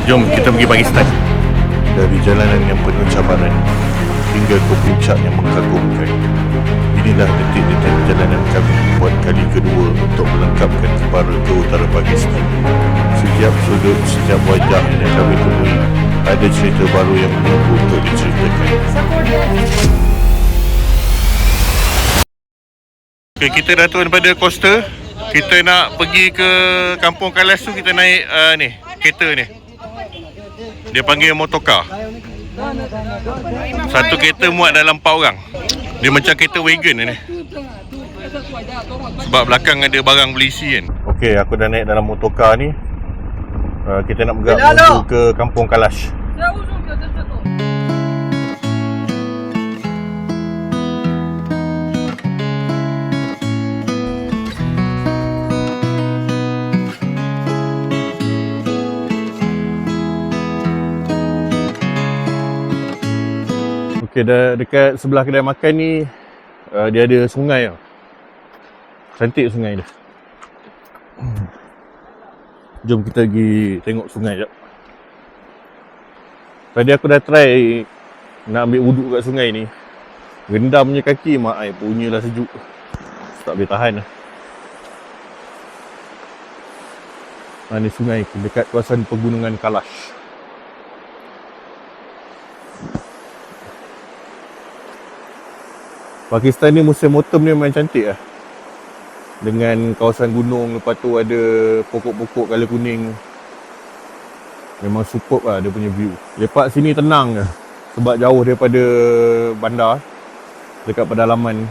Jom kita pergi Pakistan. Dari jalanan yang penuh cabaran hingga ke puncak yang mengagumkan, inilah detik-detik perjalanan kami buat kali kedua untuk melengkapkan kepara ke utara Pakistan. Setiap sudut, setiap wajah yang kami temui ada cerita baru yang menunggu untuk diceritakan. Okay, kita dah turun pada coaster. Kita nak pergi ke Kampung Kalas tu, kita naik ni, kereta ni. Dia panggil motorcar. Satu kereta muat dalam 4 orang. Dia macam kereta wagon ni. Sebab belakang ada barang berisi kan. Okey, aku dah naik dalam motorcar ni. Kita nak bergerak menuju ke Kampung Kalas. Okay, dah dekat sebelah kedai makan ni, dia ada sungai tau. Cantik sungai dia. Jom kita pergi tengok sungai jap. Tadi aku dah try nak ambil wuduk kat sungai ni. Rendam je kaki, mak ai punyalah sejuk. Tak boleh tahan lah. Ni sungai dekat kawasan pegunungan Kalash. Pakistan ni musim autumn ni memang cantik lah. Dengan kawasan gunung, lepas tu ada pokok-pokok colour kuning. Memang superb lah dia punya view. Lepak sini tenang je. Sebab jauh daripada bandar. Dekat pedalaman.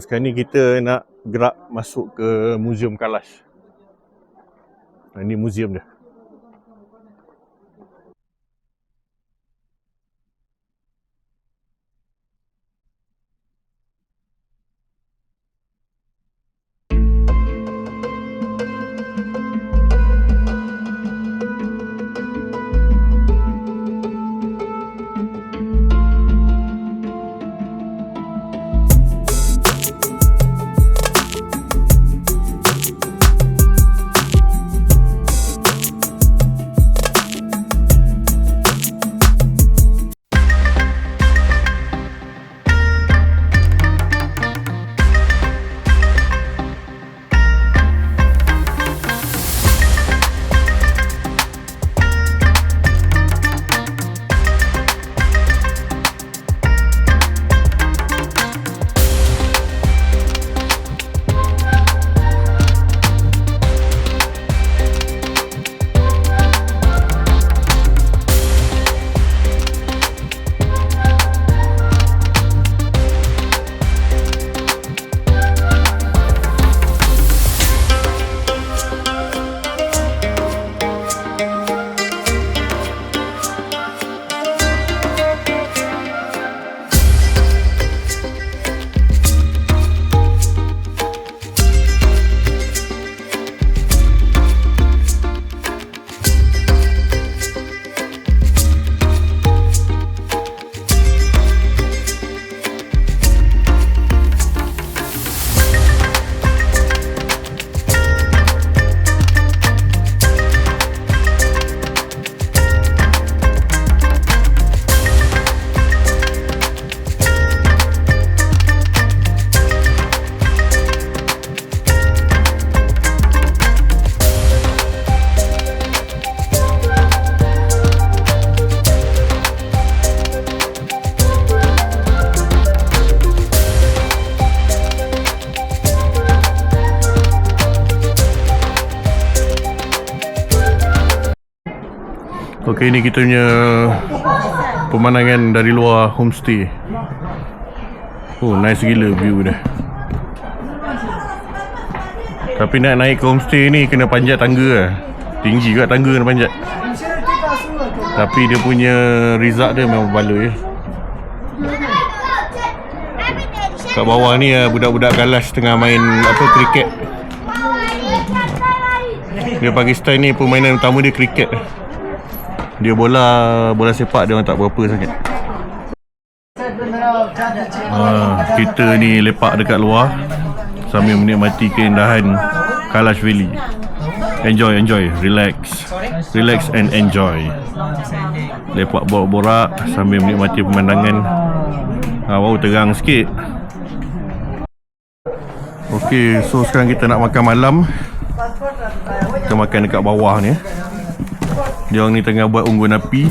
Sekarang ni kita nak gerak masuk ke Museum Kalash. Ini museum dia. Okay, ni kita punya pemandangan dari luar homestay. Oh, nice gila view dia. Tapi nak naik ke homestay ni kena panjat tangga lah. Tinggi kat tangga kena panjat. Tapi dia punya result dia memang baloi. Kat bawah ni budak-budak Kalas tengah main kriket. Dia Pakistan ni permainan utama dia kriket. Dia bola sepak dia orang tak berapa sangat. Kita ni lepak dekat luar sambil menikmati keindahan Kalash Valley. Enjoy, relax and enjoy. Lepak borak-borak sambil menikmati pemandangan. Wow, terang sikit. Okey, so sekarang kita nak makan malam. Kita makan dekat bawah ni. Dia orang ni tengah buat unggun api.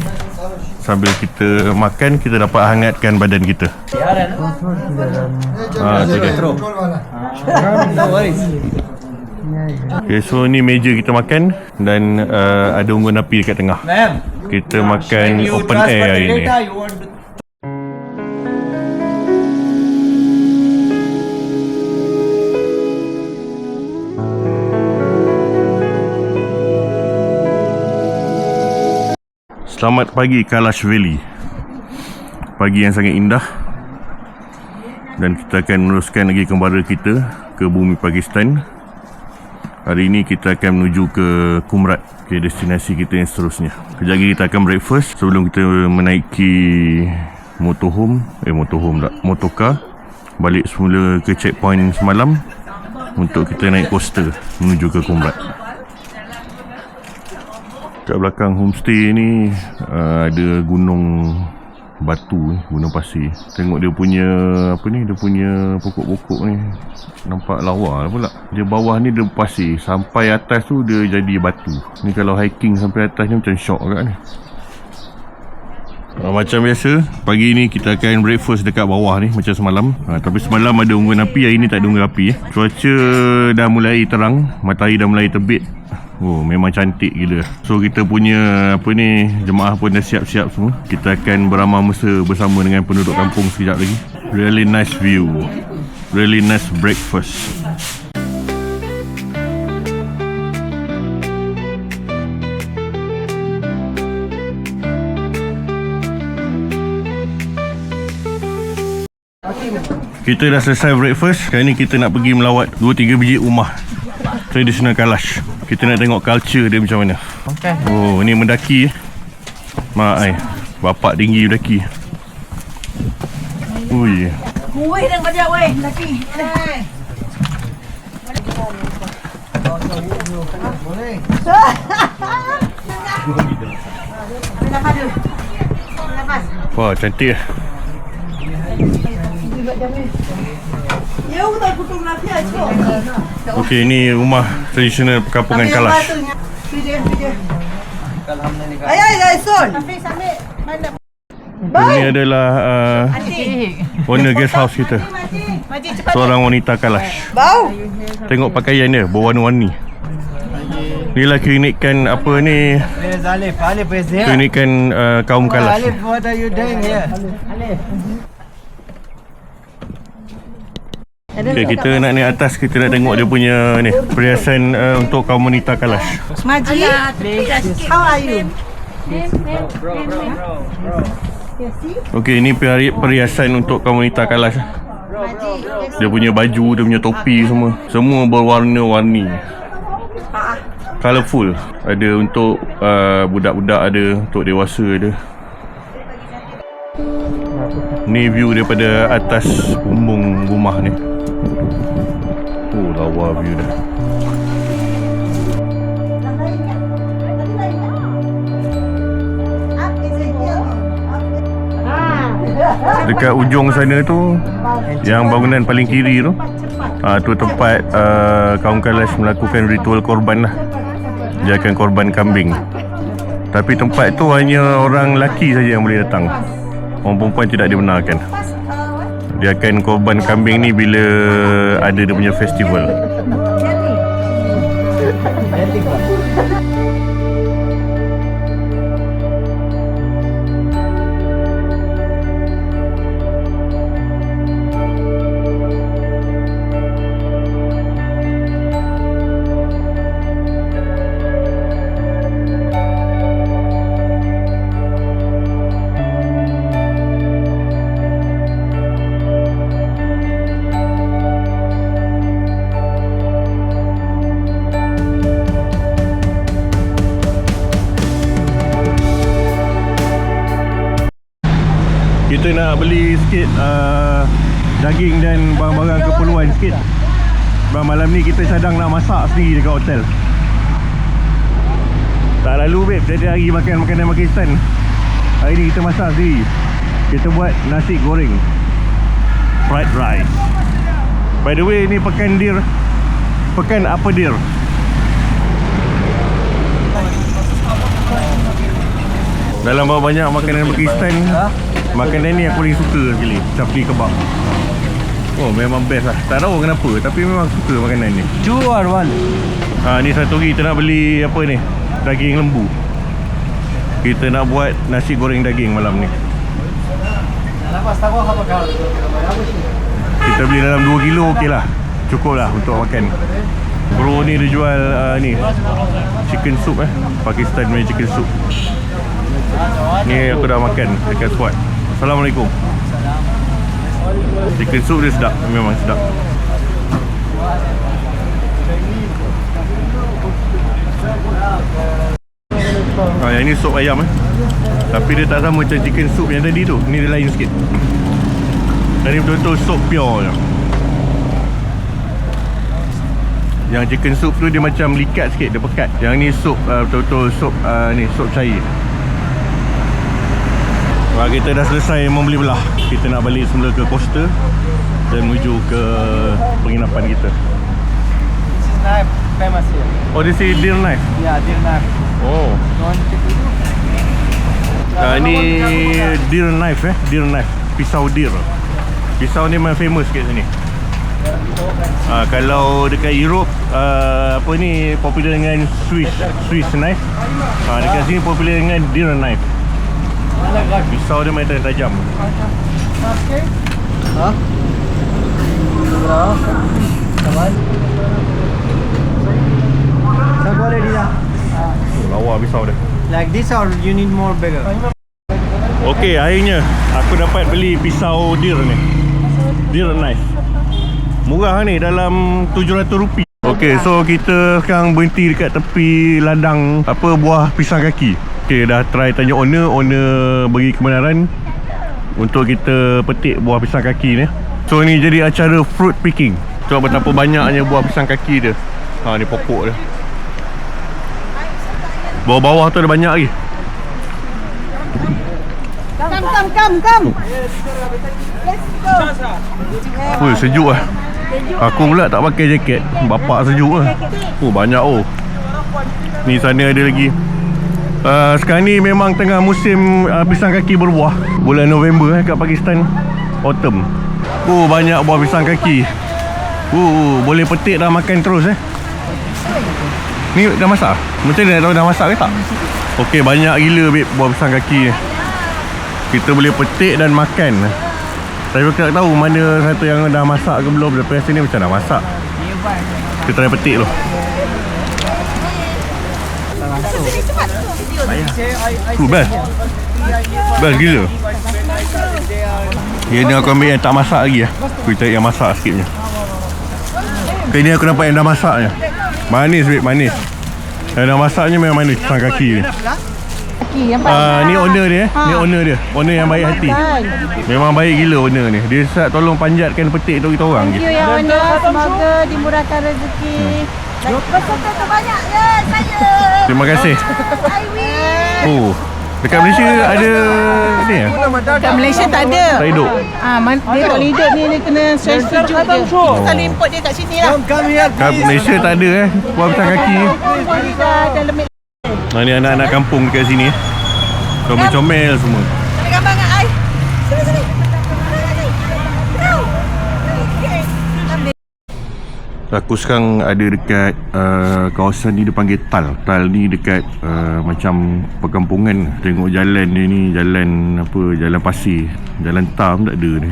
Sambil kita makan, kita dapat hangatkan badan kita. Okay, so ni meja kita makan. Dan ada unggun api dekat tengah. Kita makan open air hari ni. Selamat pagi Kalash Valley. Pagi yang sangat indah. Dan kita akan meneruskan lagi kembara kita ke bumi Pakistan. Hari ini kita akan menuju ke Kumrat, ke destinasi kita yang seterusnya. Kejap lagi kita akan breakfast sebelum kita menaiki motorcar balik semula ke checkpoint semalam untuk kita naik coaster menuju ke Kumrat. Kat belakang homestay ni ada gunung batu, gunung pasir. Tengok dia punya dia punya pokok-pokok ni nampak lawa pula. Dia bawah ni dia pasir, sampai atas tu dia jadi batu. Ni kalau hiking sampai atas ni macam syok agak ni. Macam biasa, pagi ni kita akan breakfast dekat bawah ni macam semalam. Tapi semalam ada unggun api, hari ni tak ada unggun api. Cuaca dah mulai terang, matahari dah mulai terbit. Oh, memang cantik gila. So kita punya jemaah pun dah siap-siap semua. Kita akan beramal mesa bersama dengan penduduk kampung sekejap lagi. Really nice view. Really nice breakfast. Kita dah selesai breakfast. Sekarang ni kita nak pergi melawat 2-3 biji rumah tradisional Kalash. Kita nak tengok culture dia macam mana. Okay. Oh, ni mendaki. Bapak tinggi mendaki. Ui. Kuih dan bajak weh, mendaki. Boleh. Wah, cantik. Okey, ni rumah tradisional perkampungan Kalash. Ini adalah owner guest house kita. Seorang wanita Kalash. Tengok pakaian dia berwarna-warni. Inilah keunikan keunikan kaum Kalash. What are you doing here? Okay, kita nak naik atas, kita nak tengok dia punya perhiasan untuk kaum wanita Kalash. Maji, how are you? Okey, ini perhiasan untuk kaum wanita Kalash. Dia punya baju, dia punya topi semua berwarna-warni. Colourful. Ada untuk budak-budak, ada untuk dewasa ada. Ni view daripada atas bumbung rumah ni. Oh, lawa view dah. Dekat ujung sana tu, yang bangunan paling kiri tu, tu tempat kaum Kalash melakukan ritual korban lah. Dia akan korban kambing. Tapi tempat tu hanya orang lelaki saja yang boleh datang. Orang perempuan tidak dibenarkan. Dia akan korban kambing ni bila ada dia punya festival. kita nak beli sikit daging dan barang-barang keperluan sikit. Malam ni kita cadang nak masak sendiri dekat hotel. Tak lalu babe, tiap hari makan makanan Pakistan. Hari ni kita masak sendiri. Kita buat nasi goreng fried rice. By the way, ni pekan Dir. Pekan apa Dir? Dalam banyak makanan Pakistan, makanan ni aku paling suka sekali, chapli kebab. Oh, memang best lah. Tak tahu kenapa, tapi memang suka makanan ni. 2 or 1? Ni satu hari kita nak beli apa ni? Daging lembu. Kita nak buat nasi goreng daging malam ni. Kita beli dalam 2 kilo okey lah. Cukup lah untuk makan. Bro ni dia jual ni chicken soup Pakistan punya chicken soup. Ni aku dah makan dekat squad. Assalamualaikum. Chicken soup dia sedap, memang sedap. Yang ni sup ayam tapi dia tak sama macam chicken soup yang tadi tu. Ni dia lain sikit. Yang ni betul-betul sup pure je. Yang chicken soup tu dia macam likat sikit, dia pekat. Yang ni sup betul-betul sup ni sup cair. Kita dah selesai membeli belah. Kita nak balik semula ke Costa dan menuju ke penginapan kita. This is knife famous here. Oh, this is deer knife. Yeah, deer knife. Oh. Ni deer knife deer knife. Pisau deer. Pisau ni memang famous kat sini. Kalau dekat Europe apa ni popular dengan Swiss knife. Dekat sini popular dengan deer knife. Pisau dia memang tajam. Huh? Kawan. So go ready dah. Lawa pisau dia. Like this or you need more bigger? Okey, akhirnya aku dapat beli pisau deer ni. Deer knife. Murah ni, dalam RM700. Okey, so kita sekarang berhenti dekat tepi ladang apa buah pisang kaki. Okey, dah try tanya owner bagi kebenaran untuk kita petik buah pisang kaki ni. So ni jadi acara fruit picking. Tengok betapa banyaknya buah pisang kaki dia. Ni pokok dia. Bawah-bawah tu ada banyak lagi. Come. Let's go. Sejuk lah. Aku pula tak pakai jaket. Bapak sejuk lah. Banyak Ni sana ada lagi. Sekarang ni memang tengah musim pisang kaki berbuah. Bulan November kat Pakistan. Autumn. Banyak buah pisang kaki. Boleh petik dah makan terus Ni dah masak? Macam mana nak tahu dah masak ke tak? Okey, banyak gila babe buah pisang kaki ni. Kita boleh petik dan makan. Tapi aku nak tahu mana satu yang dah masak ke belum. Lepas ni macam dah masak. Kita try petik tu. Best. Best gila. Ni aku ambil yang tak masak lagi Aku cari yang masak sikit punya. Ni aku dapat yang dah masaknya. Manis babe, manis. Yang dah masaknya memang manis pisang kaki ni. Ni owner dia Ni owner dia. Owner yang baik hati. Memang baik gila owner ni. Dia tolong panjatkan petik tu kita orang. Thank you ya owner. Semoga dimurahkan rezeki. Peserta terbanyak ya saya. Terima kasih. I will. Dekat Malaysia ada ni Kat Malaysia tak ada. Tak hidup. Dia tak boleh hidup ni, dia kena stress sejuk je. Kita selalu import dia kat sini lah. Come here. Kat Malaysia tak ada buah pisang kaki. Dah lemik. Ni anak-anak kampung dekat sini comel-comel semua. Ambil gambar dengan I. Sini. Aku sekarang ada dekat kawasan ni dia panggil Tal. Tal ni dekat macam perkampungan. Tengok jalan dia ni, jalan pasir. Jalan tar pun tak ada ni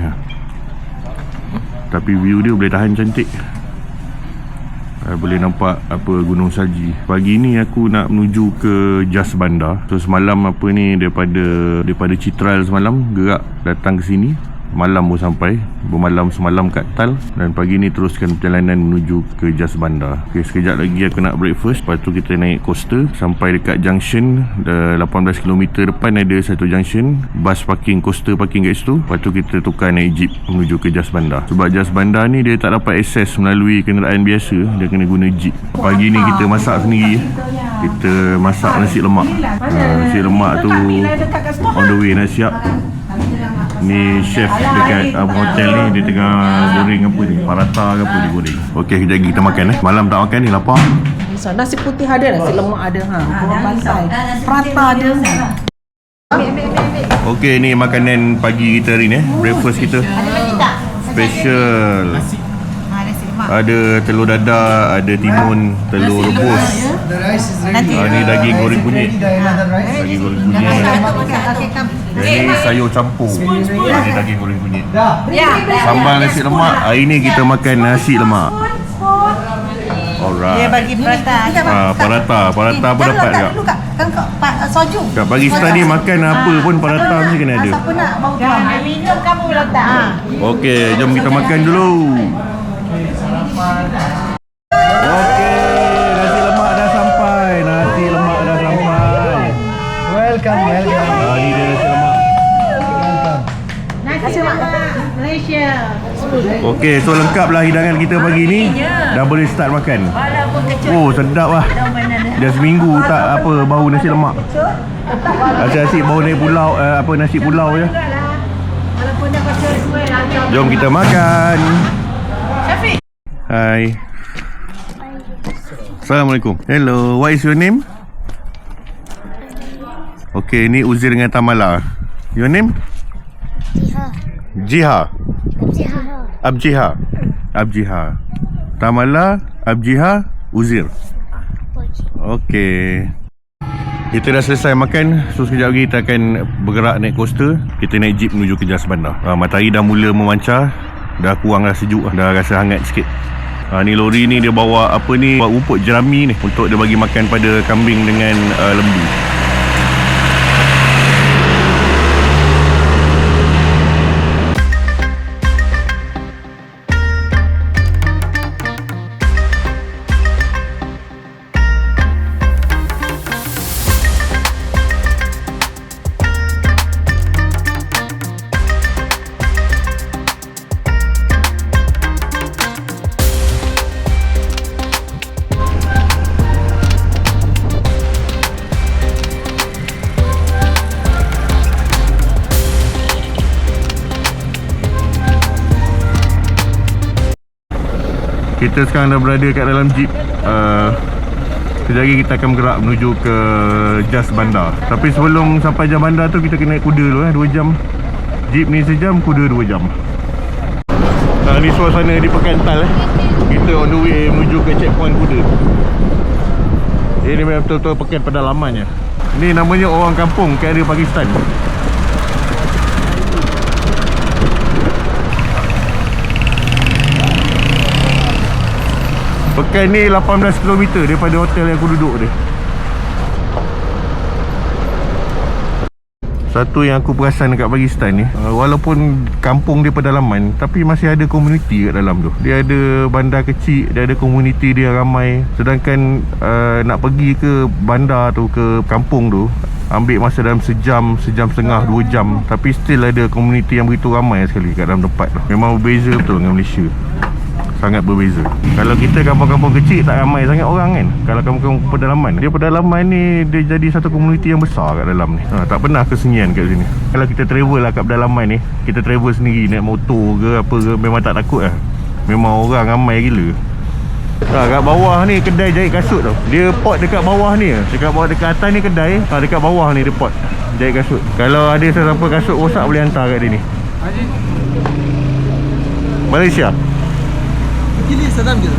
Tapi view dia boleh tahan cantik. Boleh nampak Gunung Salji. Pagi ni aku nak menuju ke Jas Bandar. So semalam daripada Chitral semalam gerak datang ke sini. Malam baru sampai, bermalam semalam kat Tal. Dan pagi ni teruskan perjalanan menuju ke Jas Bandar. Okay, sekejap lagi aku nak breakfast. Lepas tu kita naik coaster sampai dekat junction 18km depan ada satu junction. Bus parking, coaster parking kat situ. Lepas tu kita tukar naik jeep menuju ke Jas Bandar. Sebab Jas Bandar ni dia tak dapat akses melalui kenderaan biasa, dia kena guna jeep. Pagi ni kita masak sendiri. Kita masak nasi lemak. Nasi lemak tu on the way nak siap. Ni chef dekat hotel ni, dia tengah goreng apa ni, paratha ke apa dia goreng. Okey, kejap lagi kita makan Malam tak makan ni, lapar. So, nasi putih ada, nasi lemak ada, kurang pantai, prata ada. Okey, ni makanan pagi kita hari ni, breakfast kita. Special. Ada telur dadah, ada timun, telur rebus. Ni daging goreng kunyit. Daging goreng kunyit. Ini sayur campur. Ini daging goreng kunyit. Sambal nasi lemak. Hari ni kita makan nasi lemak. Alright. Dia bagi prata. Paratha apa dapat kak? Soju. Kat Pakistan ni makan apa pun paratha mesti kena ada. Siapa nak bau jam? Minum kamu letak. Okey, jom kita makan dulu. Okey, nasi lemak dah sampai. Welcome. Ni dia nasi lemak. Nasi lemak Malaysia. Okey, so lengkaplah hidangan kita pagi ni. Dah boleh start makan. Oh, sedap lah. Dah seminggu tak apa bau nasi lemak. Asyik bau nasi pulau, nasi pulau je. Jom kita makan. Hai. Assalamualaikum. Hello, what is your name? Okay, ni Uzir dengan Tamala. Your name? Jiha. Abjiha. Tamala, Abjiha, Uzir. Okay. Kita dah selesai makan. So sekejap lagi kita akan bergerak naik coaster. Kita naik jeep menuju ke Jas Bandar. Matahari dah mula memancar. Dah kurang dah sejuk, dah rasa hangat sikit. Ni lori ni dia bawa bawa rumput jerami ni untuk dia bagi makan pada kambing dengan lembu. Kita sekarang dah berada kat dalam jeep. Sekejap lagi kita akan bergerak menuju ke Jas Bandar. Tapi sebelum sampai Jas Bandar tu kita kena naik kuda dulu 2 jam. Jeep ni sejam, kuda 2 jam. Ni suasana di Pekantal Kita on the way menuju ke checkpoint kuda. Ini memang betul-betul pekan pedalamannya. Ni namanya orang kampung kat area Pakistan. Pekan ni 18km daripada hotel yang aku duduk dia. Satu yang aku perasan dekat Pakistan ni, walaupun kampung dia pedalaman, tapi masih ada komuniti kat dalam tu. Dia ada bandar kecil, dia ada komuniti dia ramai. Sedangkan nak pergi ke bandar tu, ke kampung tu, ambil masa dalam sejam setengah, 2 jam. Tapi still ada komuniti yang begitu ramai sekali kat dalam tempat tu. Memang berbeza betul dengan Malaysia. Sangat berbeza. Kalau kita kampung-kampung kecil tak ramai sangat orang kan. Kalau kampung-kampung pedalaman, dia pedalaman ni dia jadi satu komuniti yang besar kat dalam ni. Tak pernah kesunyian kat sini. Kalau kita travel lah kat pedalaman ni, kita travel sendiri naik motor ke apa ke, memang tak takut lah. Memang orang ramai gila. Kat bawah ni kedai jahit kasut tau. Dia pot dekat bawah ni. Dekat bawah, dekat atas ni kedai, dekat bawah ni dia pot jahit kasut. Kalau ada sesiapa kasut rosak boleh hantar kat dia ni. Malaysia. Gili sedap gitu.